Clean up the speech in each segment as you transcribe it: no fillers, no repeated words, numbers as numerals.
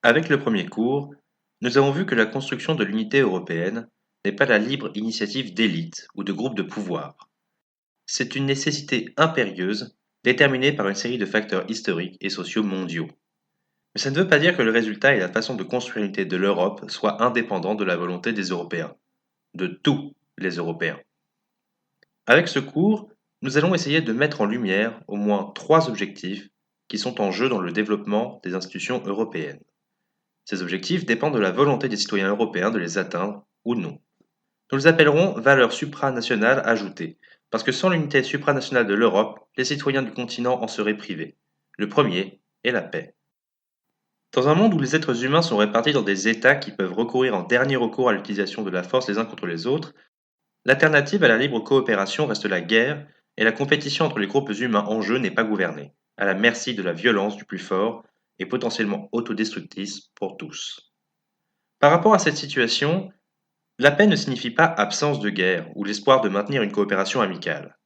Avec le premier cours, nous avons vu que la construction de l'unité européenne n'est pas la libre initiative d'élites ou de groupes de pouvoir. C'est une nécessité impérieuse déterminée par une série de facteurs historiques et sociaux mondiaux. Mais ça ne veut pas dire que le résultat et la façon de construire l'unité de l'Europe soient indépendants de la volonté des Européens, de tous les Européens. Avec ce cours, nous allons essayer de mettre en lumière au moins trois objectifs qui sont en jeu dans le développement des institutions européennes. Ces objectifs dépendent de la volonté des citoyens européens de les atteindre ou non. Nous les appellerons valeurs supranationales ajoutées, parce que sans l'unité supranationale de l'Europe, les citoyens du continent en seraient privés. Le premier est la paix. Dans un monde où les êtres humains sont répartis dans des États qui peuvent recourir en dernier recours à l'utilisation de la force les uns contre les autres, l'alternative à la libre coopération reste la guerre, et la compétition entre les groupes humains en jeu n'est pas gouvernée, à la merci de la violence du plus fort et potentiellement autodestructrice pour tous. Par rapport à cette situation, la paix ne signifie pas absence de guerre ou l'espoir de maintenir une coopération amicale.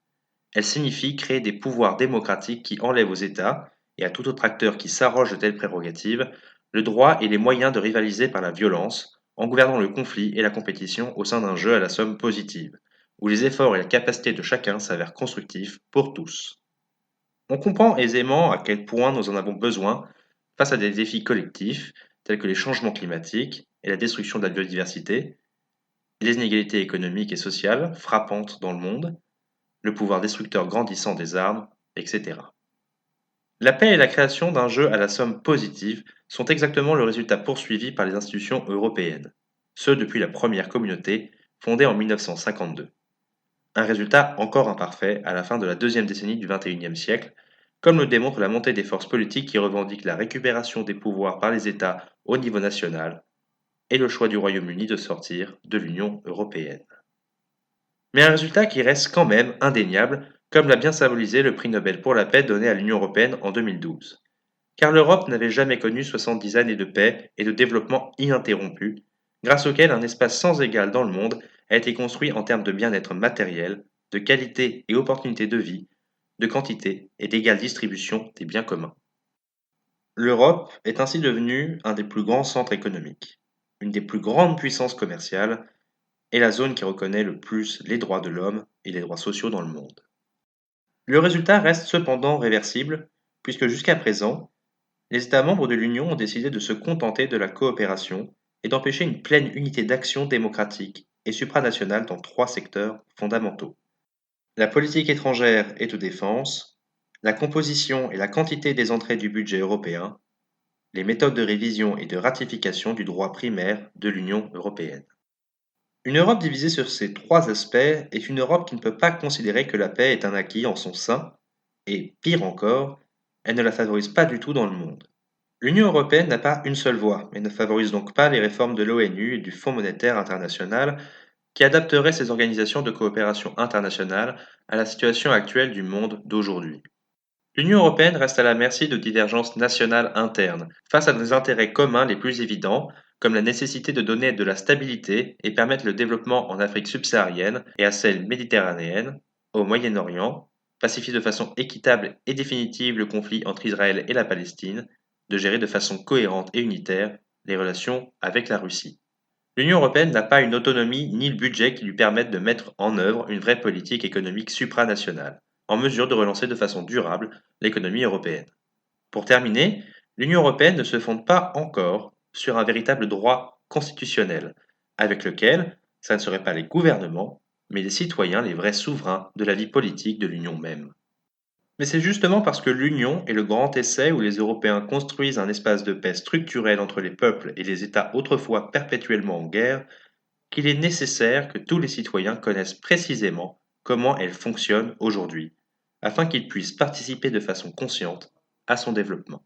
Elle signifie créer des pouvoirs démocratiques qui enlèvent aux États, et à tout autre acteur qui s'arroge de telles prérogatives, le droit et les moyens de rivaliser par la violence, en gouvernant le conflit et la compétition au sein d'un jeu à la somme positive, où les efforts et la capacité de chacun s'avèrent constructifs pour tous. On comprend aisément à quel point nous en avons besoin face à des défis collectifs tels que les changements climatiques et la destruction de la biodiversité, les inégalités économiques et sociales frappantes dans le monde, le pouvoir destructeur grandissant des armes, etc. La paix et la création d'un jeu à la somme positive sont exactement le résultat poursuivi par les institutions européennes, ce depuis la première communauté, fondée en 1952. Un résultat encore imparfait à la fin de la deuxième décennie du XXIe siècle, comme le démontre la montée des forces politiques qui revendiquent la récupération des pouvoirs par les États au niveau national et le choix du Royaume-Uni de sortir de l'Union européenne. Mais un résultat qui reste quand même indéniable, comme l'a bien symbolisé le prix Nobel pour la paix donné à l'Union européenne en 2012. Car l'Europe n'avait jamais connu 70 années de paix et de développement ininterrompu, grâce auxquels un espace sans égal dans le monde a été construit en termes de bien-être matériel, de qualité et opportunité de vie, de quantité et d'égale distribution des biens communs. L'Europe est ainsi devenue un des plus grands centres économiques, une des plus grandes puissances commerciales et la zone qui reconnaît le plus les droits de l'homme et les droits sociaux dans le monde. Le résultat reste cependant réversible, puisque jusqu'à présent, les États membres de l'Union ont décidé de se contenter de la coopération et d'empêcher une pleine unité d'action démocratique et supranationale dans trois secteurs fondamentaux. La politique étrangère et de défense, la composition et la quantité des entrées du budget européen, les méthodes de révision et de ratification du droit primaire de l'Union européenne. Une Europe divisée sur ces trois aspects est une Europe qui ne peut pas considérer que la paix est un acquis en son sein, et pire encore, elle ne la favorise pas du tout dans le monde. L'Union européenne n'a pas une seule voix, et ne favorise donc pas les réformes de l'ONU et du Fonds monétaire international qui adapteraient ces organisations de coopération internationale à la situation actuelle du monde d'aujourd'hui. L'Union européenne reste à la merci de divergences nationales internes, face à des intérêts communs les plus évidents, comme la nécessité de donner de la stabilité et permettre le développement en Afrique subsaharienne et à celle méditerranéenne, au Moyen-Orient, pacifier de façon équitable et définitive le conflit entre Israël et la Palestine, de gérer de façon cohérente et unitaire les relations avec la Russie. L'Union européenne n'a pas une autonomie ni le budget qui lui permettent de mettre en œuvre une vraie politique économique supranationale, en mesure de relancer de façon durable l'économie européenne. Pour terminer, l'Union européenne ne se fonde pas encore sur un véritable droit constitutionnel, avec lequel ça ne serait pas les gouvernements, mais les citoyens les vrais souverains de la vie politique de l'Union même. Mais c'est justement parce que l'Union est le grand essai où les Européens construisent un espace de paix structurel entre les peuples et les États autrefois perpétuellement en guerre qu'il est nécessaire que tous les citoyens connaissent précisément comment elle fonctionne aujourd'hui, afin qu'ils puissent participer de façon consciente à son développement.